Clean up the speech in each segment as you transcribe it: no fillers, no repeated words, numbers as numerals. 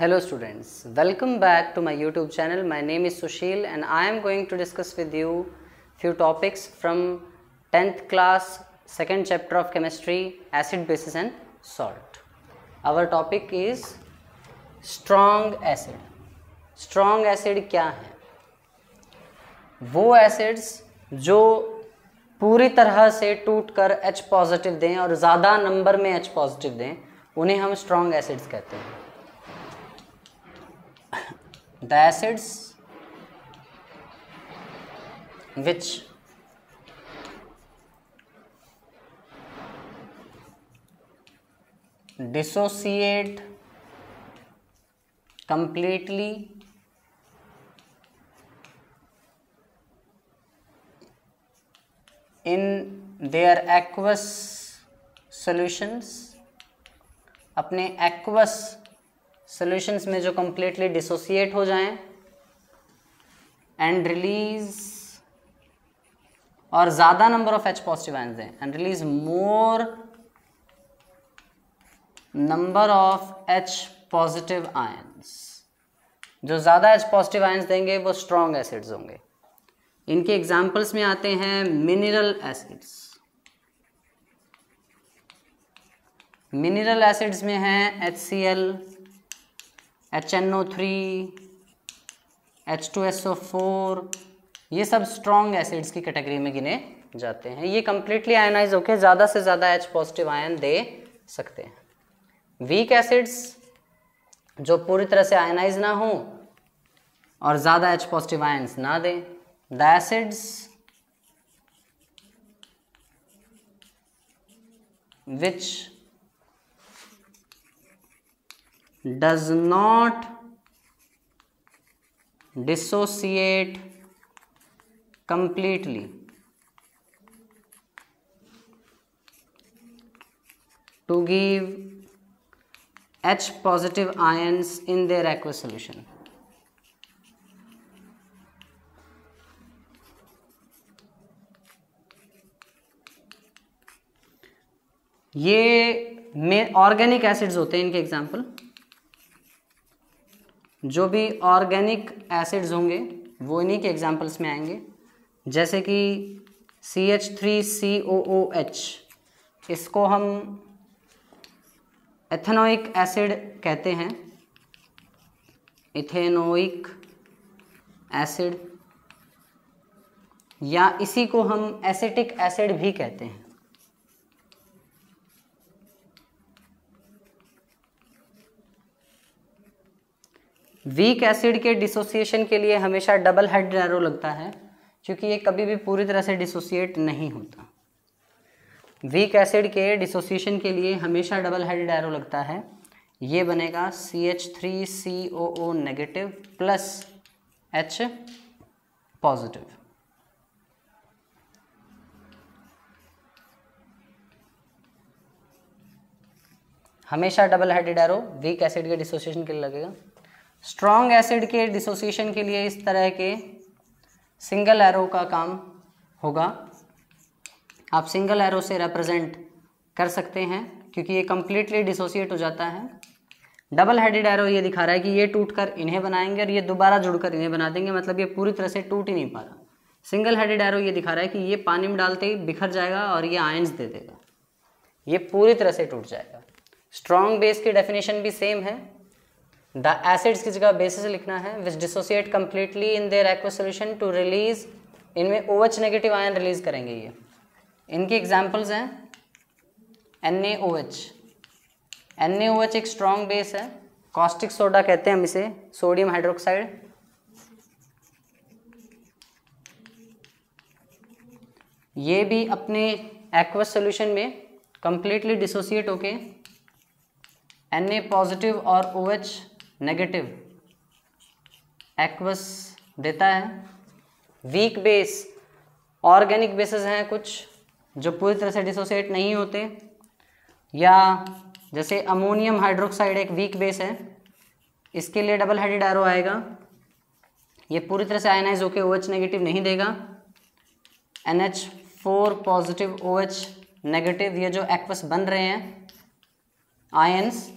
Hello students, welcome back to my YouTube channel. My name is Sushil and I am going to discuss with you few topics from 10th class second chapter of chemistry, acid, bases and salt. Our topic is strong acid. Strong acid क्या है? वो acids जो पूरी तरह से टूटकर H positive दें और ज़्यादा नंबर में H पॉजिटिव दें, उन्हें हम स्ट्रॉन्ग एसिड्स कहते हैं. The acids which dissociate completely in their aqueous solutions, अपने aqueous सॉल्यूशंस में जो कंप्लीटली डिसोसिएट हो जाएं एंड रिलीज और ज़्यादा number of H positive ions दें and release more number of H positive ions. जो ज़्यादा H पॉजिटिव आयंस देंगे वो स्ट्रॉन्ग एसिड्स होंगे. इनके एग्जाम्पल्स में आते हैं मिनरल एसिड्स. मिनरल एसिड्स में हैं HCl, HNO3, H2SO4, ये सब स्ट्रॉन्ग एसिड्स की कैटेगरी में गिने जाते हैं. ये कंप्लीटली आयनाइज होकर ज़्यादा से ज़्यादा H पॉजिटिव आयन दे सकते हैं. वीक एसिड्स जो पूरी तरह से आयनाइज ना हो और ज़्यादा H पॉजिटिव आयन्स ना दें. The acids which does not dissociate completely to give H positive ions in their aqueous solution. ये में ऑर्गेनिक एसिड्स होते हैं. इनके एग्जाम्पल जो भी ऑर्गेनिक एसिड्स होंगे वो इन्हीं के एग्जाम्पल्स में आएंगे. जैसे कि CH3COOH, इसको हम एथेनोइक एसिड कहते हैं. इथेनोइक एसिड या इसी को हम एसिटिक एसिड भी कहते हैं. वीक एसिड के डिसोसिएशन के लिए हमेशा डबल हेडेड एरो लगता है क्योंकि ये कभी भी पूरी तरह से डिसोसिएट नहीं होता. वीक एसिड के डिसोसिएशन के लिए हमेशा डबल हेडेड एरो लगता है. ये बनेगा CH3COO negative plus H positive. हमेशा double headed arrow weak acid के डिसोसिएशन के लिए लगेगा. स्ट्रॉन्ग एसिड के डिसोसिएशन के लिए इस तरह के सिंगल एरो का काम होगा. आप सिंगल एरो से रिप्रेजेंट कर सकते हैं क्योंकि ये कंप्लीटली डिसोसिएट हो जाता है. डबल हेडेड एरो ये दिखा रहा है कि ये टूटकर इन्हें बनाएंगे और ये दोबारा जुड़कर इन्हें बना देंगे, मतलब ये पूरी तरह से टूट ही नहीं पा रहा. सिंगल हेडेड एरो ये दिखा रहा है कि ये पानी में डालते ही बिखर जाएगा और ये आयंस दे देगा, ये पूरी तरह से टूट जाएगा. स्ट्रॉन्ग बेस की डेफिनेशन भी सेम है. द एसिड्स की जगह बेसिस लिखना है which dissociate completely in their aqueous solution to release. इनमें OH नेगेटिव आयन रिलीज करेंगे. ये इनके एग्जाम्पल्स हैं NaOH. NaOH एक स्ट्रॉन्ग बेस है. कॉस्टिक सोडा कहते हैं हम इसे, सोडियम हाइड्रोक्साइड. ये भी अपने एक्वस सोल्यूशन में कम्प्लीटली डिसोसिएट होके Na पॉजिटिव और OH नेगेटिव एक्वस देता है. वीक बेस ऑर्गेनिक बेसेस हैं कुछ जो पूरी तरह से डिसोसिएट नहीं होते, या जैसे अमोनियम हाइड्रोक्साइड एक वीक बेस है. इसके लिए डबल हेडेड एरो आएगा. ये पूरी तरह से आयनाइज होके OH नेगेटिव नहीं देगा. NH4 पॉजिटिव OH नेगेटिव, ये जो एक्वस बन रहे हैं आयंस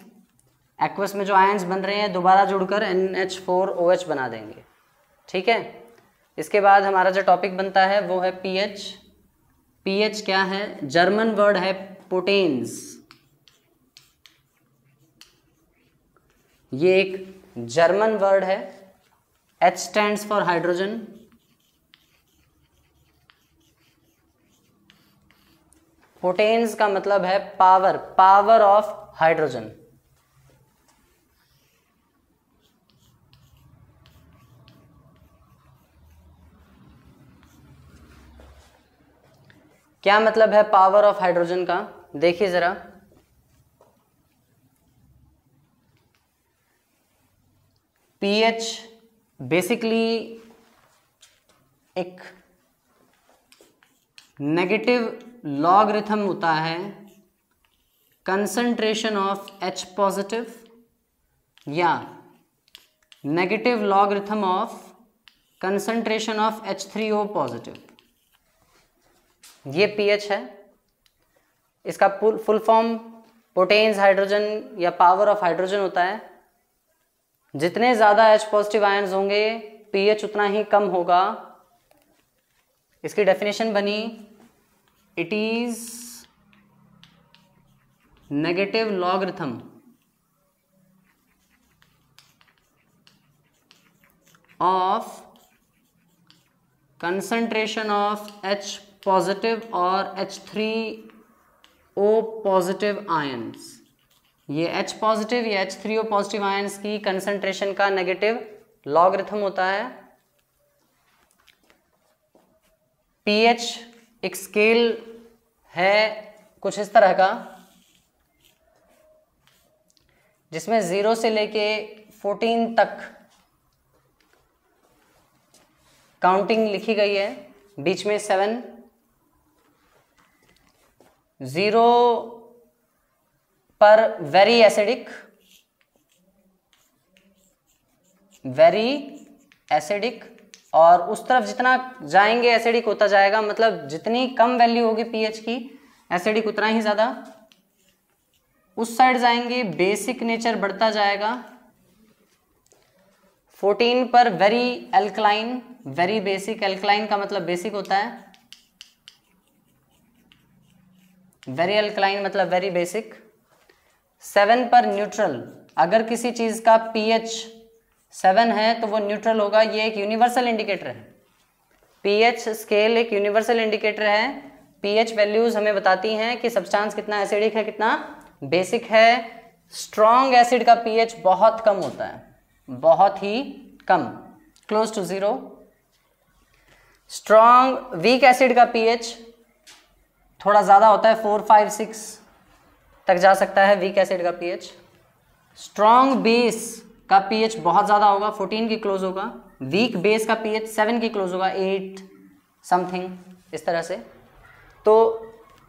एक्वस में जो आयंस बन रहे हैं दोबारा जुड़कर NH4OH बना देंगे। ठीक है, इसके बाद हमारा जो टॉपिक बनता है वो है पीएच। पीएच क्या है? जर्मन वर्ड है पोटेंस। ये एक जर्मन वर्ड है। H stands for hydrogen. Potence का मतलब है पावर, पावर ऑफ हाइड्रोजन। क्या मतलब है पावर ऑफ हाइड्रोजन का? देखिए जरा, पीएच बेसिकली एक नेगेटिव लॉगरिथम होता है कंसंट्रेशन ऑफ H पॉजिटिव या negative logarithm of concentration of H3O positive. ये पीएच है। इसका फुल फॉर्म पोटेंस हाइड्रोजन या पावर ऑफ हाइड्रोजन होता है। जितने ज़्यादा H पॉजिटिव आयंस होंगे पीएच उतना ही कम होगा। इसकी डेफिनेशन बनी, it is negative logarithm of concentration of H positive और H3O पॉजिटिव आयंस। ये H पॉजिटिव या H3O पॉजिटिव आयंस की कंसंट्रेशन का नेगेटिव लॉगरिथम होता है। पीएच एक स्केल है कुछ इस तरह का, जिसमें 0 से लेके 14 तक काउंटिंग लिखी गई है। बीच में 7, 0 पर वेरी एसिडिक, और उस तरफ जितना जाएंगे एसिडिक होता जाएगा। मतलब जितनी कम वैल्यू होगी पीएच की एसिडिक उतना ही ज़्यादा। उस साइड जाएंगे बेसिक नेचर बढ़ता जाएगा। 14 पर very alkaline, very basic. Alkaline का मतलब बेसिक होता है, वेरी एल्कलाइन मतलब वेरी बेसिक। 7 पर न्यूट्रल। अगर किसी चीज़ का पीएच 7 है तो वो न्यूट्रल होगा। ये एक यूनिवर्सल इंडिकेटर है। पीएच स्केल एक यूनिवर्सल इंडिकेटर है। पीएच वैल्यूज हमें बताती हैं कि सब्सटेंस कितना एसिडिक है, कितना बेसिक है। स्ट्रॉन्ग एसिड का पीएच बहुत कम होता है, बहुत ही कम, close to 0। Strong weak acid का पीएच थोड़ा ज़्यादा होता है, 4, 5, 6 तक जा सकता है वीक एसिड का पीएच। स्ट्रॉन्ग बेस का पीएच बहुत ज़्यादा होगा, 14 के क्लोज होगा। वीक बेस का पीएच 7 के क्लोज होगा, 8 समथिंग, इस तरह से। तो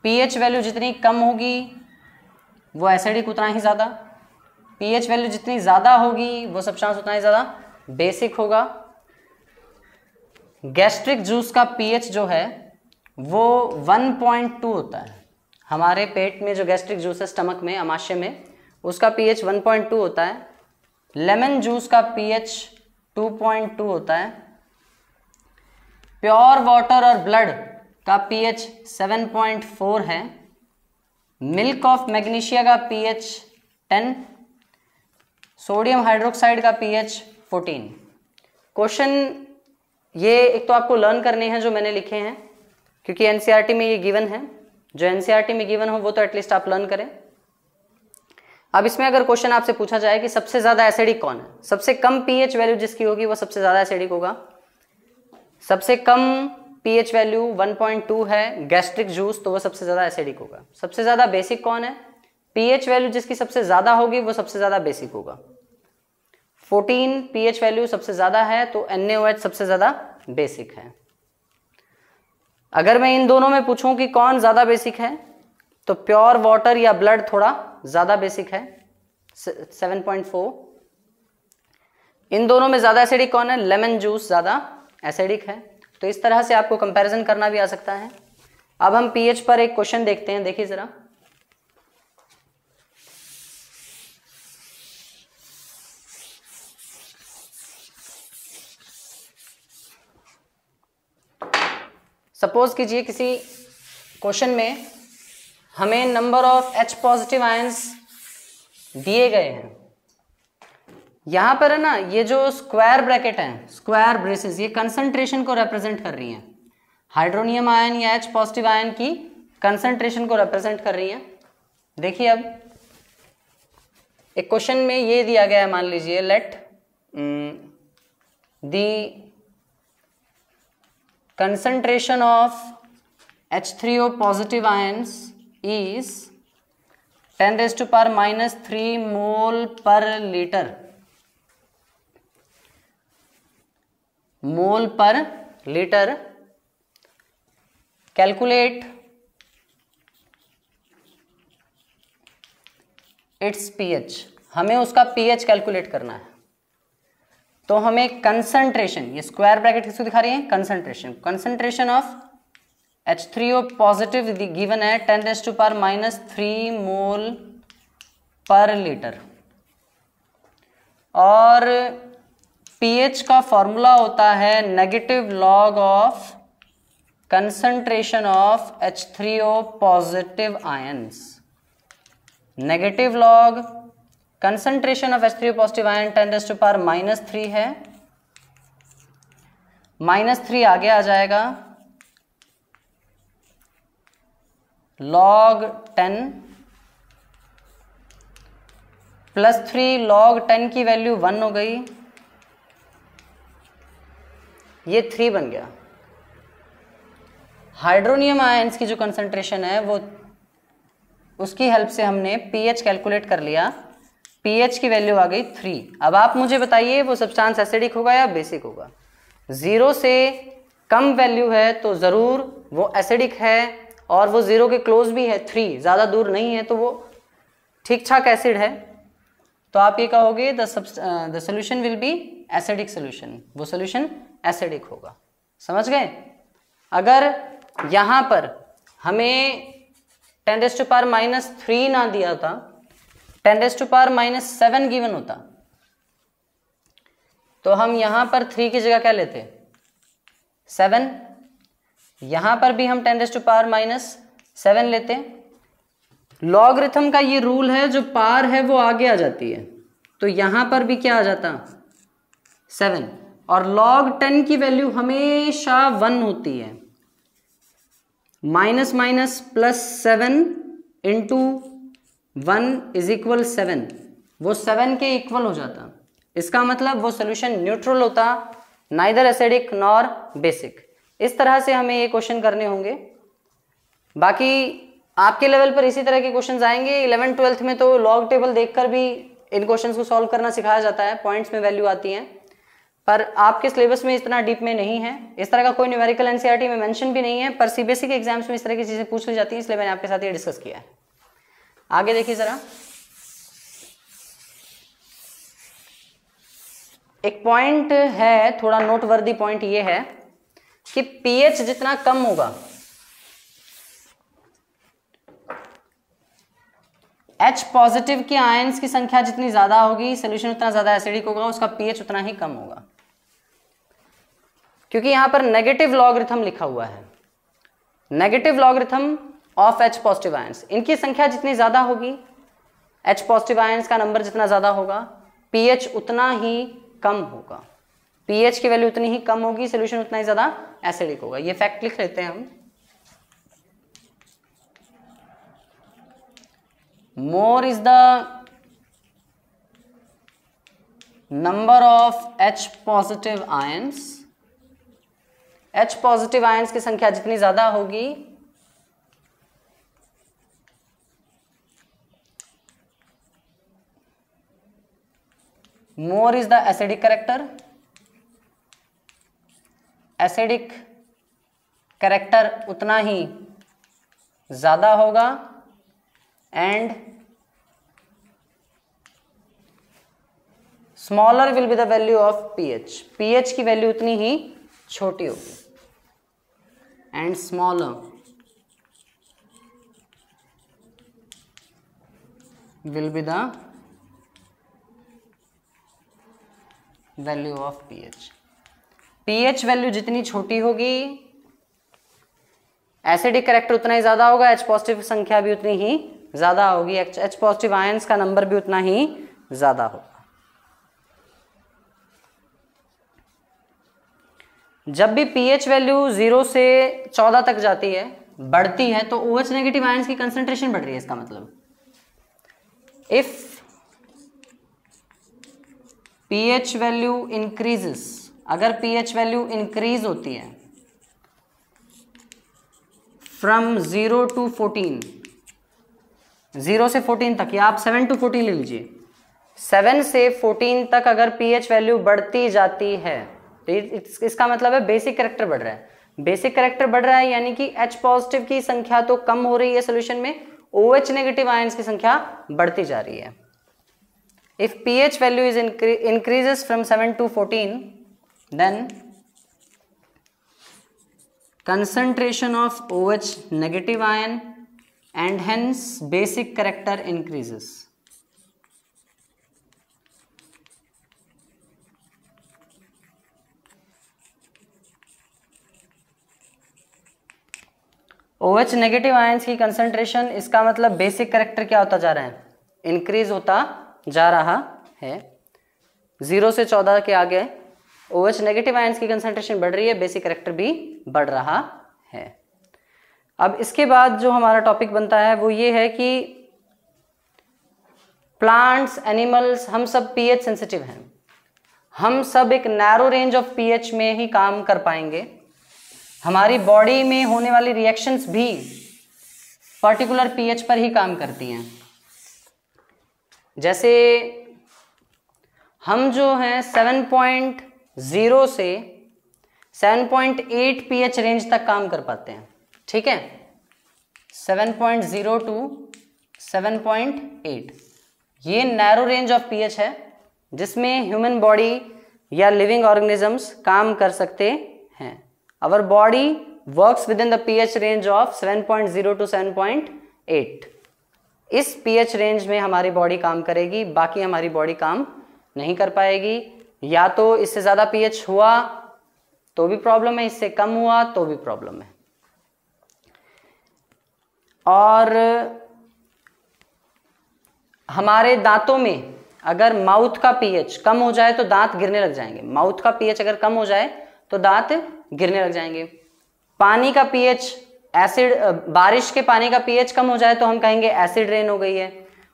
पीएच वैल्यू जितनी कम होगी वो एसिडिक उतना ही ज़्यादा। पीएच वैल्यू जितनी ज़्यादा होगी वो सब्सटेंस उतना ही ज़्यादा बेसिक होगा। गैस्ट्रिक जूस का पीएच जो है वो 1.2 होता है। हमारे पेट में जो गैस्ट्रिक जूस है, स्टमक में, आमाशय में, उसका पीएच 1.2 होता है। लेमन जूस का पीएच 2.2 होता है। प्योर वाटर और ब्लड का पीएच 7.4 है। मिल्क ऑफ मैग्नीशिया का पीएच 10। सोडियम हाइड्रोक्साइड का पीएच 14। क्वेश्चन ये एक तो आपको लर्न करने हैं जो मैंने लिखे हैं, क्योंकि एनसीईआरटी में ये गिवन है। जो एनसीईआरटी में गिवन हो वो तो एटलीस्ट आप लर्न करें। अब इसमें अगर क्वेश्चन आपसे पूछा जाए कि सबसे ज्यादा एसिडिक कौन है, सबसे कम पीएच वैल्यू जिसकी होगी वो सबसे ज्यादा एसिडिक होगा। सबसे कम पीएच वैल्यू 1.2 है गैस्ट्रिक जूस, तो वो सबसे ज्यादा एसिडिक होगा। सबसे ज्यादा बेसिक कौन है? पीएच वैल्यू जिसकी सबसे ज्यादा होगी वो सबसे ज्यादा बेसिक होगा। 14 पीएच वैल्यू सबसे ज्यादा है तो NaOH सबसे ज्यादा बेसिक है। अगर मैं इन दोनों में पूछूं कि कौन ज्यादा बेसिक है, तो प्योर वाटर या ब्लड थोड़ा ज्यादा बेसिक है, 7.4। इन दोनों में ज्यादा एसिडिक कौन है? लेमन जूस ज्यादा एसिडिक है। तो इस तरह से आपको कंपैरिजन करना भी आ सकता है। अब हम पीएच पर एक क्वेश्चन देखते हैं, देखिए जरा। सपोज कीजिए किसी क्वेश्चन में हमें number of H positive ions दिए गए हैं, यहां पर है ना, ये जो स्क्वायर ब्रैकेट है, स्क्वायर ब्रेसेस, ये कंसंट्रेशन को रिप्रेजेंट कर रही हैं। हाइड्रोनियम आयन या H पॉजिटिव आयन की कंसंट्रेशन को रिप्रेजेंट कर रही हैं। देखिए अब एक क्वेश्चन में ये दिया गया है, मान लीजिए let the concentration of H3O positive ions is 10 raised to power minus 3 mole per liter, mole per liter. Calculate its pH. हमें उसका pH कैलकुलेट करना है। तो हमें कंसंट्रेशन, ये स्क्वायर ब्रैकेट किसको दिखा रही है, concentration of H3O positive given है 10 raise to power minus 3 mole पर लीटर, और pH का फॉर्मूला होता है negative log of concentration of H3O positive ions. Negative log concentration of H3O positive ion 10 raise to power minus 3 है, -3 आगे आ जाएगा, log 10 plus 3 log 10 की वैल्यू 1 हो गई, ये 3 बन गया। हाइड्रोनियम आयंस की जो कंसंट्रेशन है वो, उसकी हेल्प से हमने pH कैलकुलेट कर लिया, pH की वैल्यू आ गई 3। अब आप मुझे बताइए वो सब्सटेंस एसिडिक होगा या बेसिक होगा। 0 से कम वैल्यू है तो ज़रूर वो एसिडिक है, और वो 0 के क्लोज भी है, 3 ज़्यादा दूर नहीं है, तो वो ठीक ठाक एसिड है। तो आप ये कहोगे the solution will be acidic solution, वो सोल्यूशन एसिडिक होगा। समझ गए। अगर यहाँ पर हमें 10 रेज़ टू पावर माइनस 3 ना दिया था, 10 raise to power minus 7 given होता, तो हम यहां पर 3 की जगह क्या लेते, 7। यहां पर भी हम 10 रेज़ टू पावर माइनस 7 लेते। लॉगरिथम का ये रूल है, जो पावर है वो आगे आ जाती है, तो यहां पर भी क्या आ जाता, 7, और log 10 की वैल्यू हमेशा 1 होती है। Minus minus plus 7 into 1 is equal 7, वो 7 के इक्वल हो जाता। इसका मतलब वो सोल्यूशन न्यूट्रल होता, नाइदर एसिडिक नॉर बेसिक। इस तरह से हमें ये क्वेश्चन करने होंगे। बाकी आपके लेवल पर इसी तरह के क्वेश्चन आएंगे। 11th-12th में तो लॉग टेबल देखकर भी इन क्वेश्चंस को सॉल्व करना सिखाया जाता है, पॉइंट्स में वैल्यू आती हैं, पर आपके सिलेबस में इतना डीप में नहीं है। इस तरह का कोई न्यूमेरिकल एनसीईआरटी में मेंशन भी नहीं है, पर सीबीएसई के एग्जाम्स में इस तरह की चीजें पूछ ली जाती हैं, इसलिए मैंने आपके साथ ये डिस्कस किया है। आगे देखिए जरा, एक पॉइंट है, थोड़ा नोटवर्दी पॉइंट ये है कि पीएच जितना कम होगा, H पॉजिटिव के आयंस की संख्या जितनी ज्यादा होगी, सोल्यूशन उतना ज्यादा एसिडिक होगा, उसका पीएच उतना ही कम होगा, क्योंकि यहां पर नेगेटिव लॉगरिथम लिखा हुआ है। Negative logarithm of H positive ions, इनकी संख्या जितनी ज्यादा होगी, H पॉजिटिव आयंस का नंबर जितना ज्यादा होगा, पीएच उतना ही कम होगा। पीएच की वैल्यू उतनी ही कम होगी, सोल्यूशन उतना ही ज्यादा एसिडिक होगा। ये फैक्ट लिख लेते हैं हम। More is the number of H positive ions, H positive ions की संख्या जितनी ज्यादा होगी, more is the acidic character, acidic character उतना ही ज्यादा होगा, and smaller will be the value of pH, pH की वैल्यू उतनी ही छोटी होगी, and smaller will be the value of pH. PH value जितनी छोटी होगी, एसिडिक करेक्टर उतना ही ज़्यादा होगा, H पॉजिटिव की संख्या भी उतनी ही ज़्यादा होगी, H पॉजिटिव आयंस का नंबर भी उतना ही ज़्यादा होगा। जब भी pH वैल्यू 0 से 14 तक जाती है, बढ़ती है, तो OH नेगेटिव आयंस की कंसंट्रेशन बढ़ रही है। इसका मतलब इफ pH वैल्यू इंक्रीजेस, अगर pH वैल्यू इंक्रीज होती है फ्रॉम 0 to 14, 0 से 14 तक, या आप 7 to 14 ले लीजिए, 7 से 14 तक अगर pH वैल्यू बढ़ती जाती है तो इसका मतलब है बेसिक कैरेक्टर बढ़ रहा है। बेसिक कैरेक्टर बढ़ रहा है यानी कि H पॉजिटिव की संख्या तो कम हो रही है सोल्यूशन में, OH नेगेटिव आयंस की संख्या बढ़ती जा रही है। If pH value is increases from 7 to 14, then concentration of OH negative ion and hence basic character increases. OH negative ions की कंसंट्रेशन, इसका मतलब बेसिक कैरेक्टर क्या होता जा रहा है, इंक्रीज होता जा रहा है। 0 से 14 के आगे OH नेगेटिव आयंस की कंसंट्रेशन बढ़ रही है, बेसिक कैरेक्टर भी बढ़ रहा है। अब इसके बाद जो हमारा टॉपिक बनता है वो ये है कि प्लांट्स, एनिमल्स, हम सब pH सेंसिटिव हैं, हम सब एक नैरो रेंज ऑफ pH में ही काम कर पाएंगे। हमारी बॉडी में होने वाली रिएक्शंस भी पर्टिकुलर pH पर ही काम करती हैं। जैसे हम जो हैं 7.0 से 7.8 pH रेंज तक काम कर पाते हैं, ठीक है, 7.0 to 7.8, ये नैरो रेंज ऑफ pH है जिसमें ह्यूमन बॉडी या लिविंग ऑर्गेनिजम्स काम कर सकते हैं। Our body works with in the pH range of 7.0 to 7.8। इस pH रेंज में हमारी बॉडी काम करेगी, बाकी हमारी बॉडी काम नहीं कर पाएगी। या तो इससे ज़्यादा pH हुआ तो भी प्रॉब्लम है, इससे कम हुआ तो भी प्रॉब्लम है। और हमारे दांतों में अगर माउथ का pH कम हो जाए तो दांत गिरने लग जाएंगे। माउथ का pH अगर कम हो जाए तो दांत गिरने लग जाएंगे। पानी का pH, एसिड, बारिश के पानी का pH कम हो जाए तो हम कहेंगे एसिड रेन हो गई है।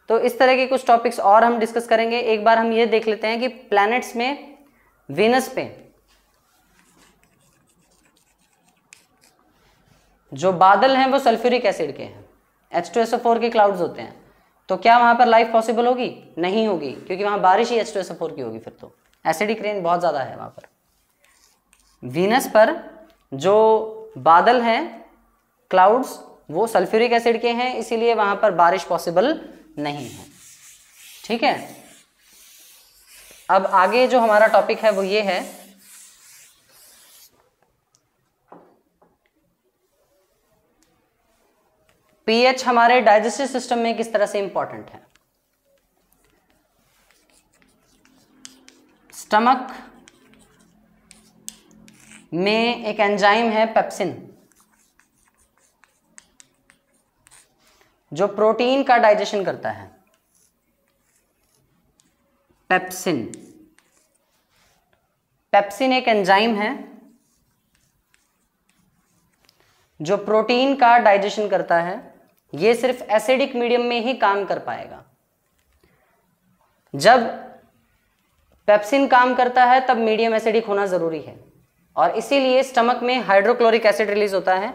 तो इस तरह के कुछ टॉपिक्स और हम डिस्कस करेंगे। एक बार हम ये देख लेते हैं कि प्लैनेट्स में, वीनस पे जो बादल हैं वो सल्फ्यूरिक एसिड के हैं, H2SO4 के क्लाउड्स होते हैं। तो क्या वहां पर लाइफ पॉसिबल होगी? नहीं होगी, क्योंकि वहां बारिश ही H2SO4 की होगी। फिर तो एसिडिक रेन बहुत ज्यादा है वहां पर। वीनस पर जो बादल हैं, क्लाउड्स, वो सल्फ्यूरिक एसिड के हैं, इसीलिए वहां पर बारिश पॉसिबल नहीं है, ठीक है। अब आगे जो हमारा टॉपिक है वो ये है pH हमारे डाइजेस्टिव सिस्टम में किस तरह से इंपॉर्टेंट है। स्टमक में एक एंजाइम है पेप्सिन, जो प्रोटीन का डाइजेशन करता है। पेप्सिन, पेप्सिन एक एंजाइम है जो प्रोटीन का डाइजेशन करता है। ये सिर्फ एसिडिक मीडियम में ही काम कर पाएगा। जब पेप्सिन काम करता है तब मीडियम एसिडिक होना जरूरी है, और इसीलिए स्टमक में हाइड्रोक्लोरिक एसिड रिलीज होता है।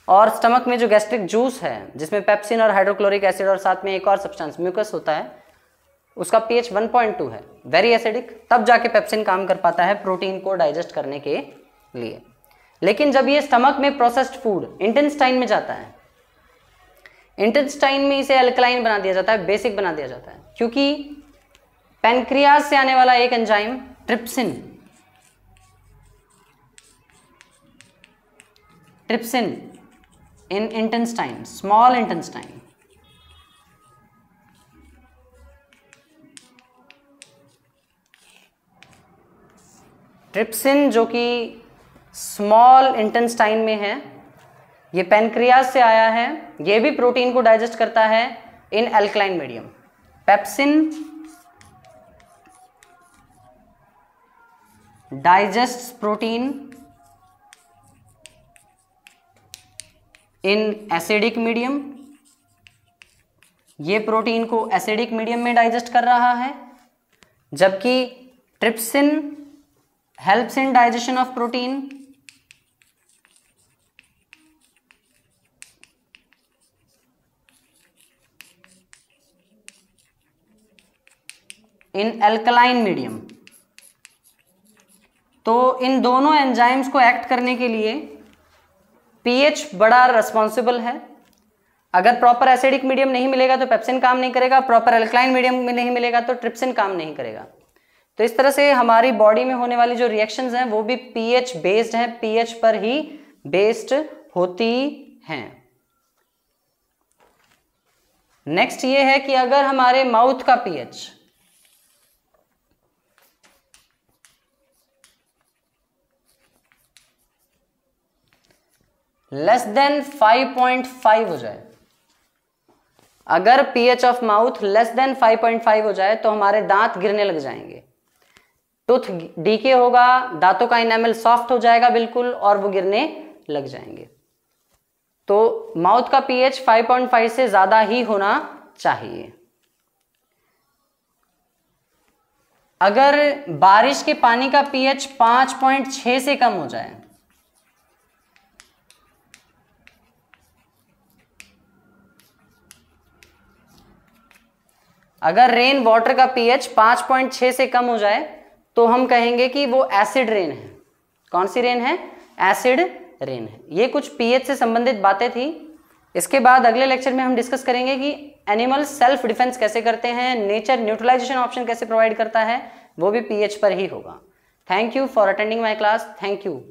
और स्टमक में जो गैस्ट्रिक जूस है जिसमें पेप्सिन और हाइड्रोक्लोरिक एसिड और साथ में एक और सब्सटेंस म्यूकस होता है, उसका pH 1.2 है, वेरी एसिडिक। तब जाके पेप्सिन काम कर पाता है प्रोटीन को डाइजेस्ट करने के लिए। लेकिन जब ये स्टमक में प्रोसेस्ड फूड इंटेस्टाइन में जाता है, इंटेस्टाइन में इसे अल्कलाइन बना दिया जाता है, बेसिक बना दिया जाता है, क्योंकि पैनक्रियाज से आने वाला एक एंजाइम ट्रिप्सिन, ट्रिप्सिन इन इंटेस्टाइन, स्मॉल इंटेस्टाइन, ट्रिप्सिन जो कि स्मॉल इंटेस्टाइन में है, ये पैनक्रियाज से आया है, ये भी प्रोटीन को डाइजेस्ट करता है in alkaline medium. Pepsin digests protein in acidic medium, ये प्रोटीन को एसिडिक मीडियम में डाइजेस्ट कर रहा है, जबकि trypsin helps in digestion of protein in alkaline medium. तो इन दोनों एंजाइम्स को एक्ट करने के लिए पीएच बड़ा रिस्पॉन्सिबल है। अगर प्रॉपर एसिडिक मीडियम नहीं मिलेगा तो पेप्सिन काम नहीं करेगा, प्रॉपर एल्कलाइन मीडियम में नहीं मिलेगा तो ट्रिप्सिन काम नहीं करेगा। तो इस तरह से हमारी बॉडी में होने वाली जो रिएक्शंस हैं वो भी पीएच बेस्ड हैं, पीएच पर ही बेस्ड होती हैं। नेक्स्ट ये है कि अगर हमारे माउथ का पीएच लेस देन 5.5 हो जाए, अगर pH of mouth less than 5.5 हो जाए तो हमारे दांत गिरने लग जाएंगे, टूथ डीके होगा, दांतों का इनेमल सॉफ्ट हो जाएगा बिल्कुल और वो गिरने लग जाएंगे। तो माउथ का pH 5.5 से ज्यादा ही होना चाहिए। अगर बारिश के पानी का pH 5.6 से कम हो जाए, अगर रेन वाटर का pH 5.6 से कम हो जाए तो हम कहेंगे कि वो एसिड रेन है। कौन सी रेन है? एसिड रेन है। ये कुछ pH से संबंधित बातें थी। इसके बाद अगले लेक्चर में हम डिस्कस करेंगे कि एनिमल सेल्फ डिफेंस कैसे करते हैं, नेचर न्यूट्रलाइजेशन ऑप्शन कैसे प्रोवाइड करता है, वो भी pH पर ही होगा। Thank you for attending my class. Thank you.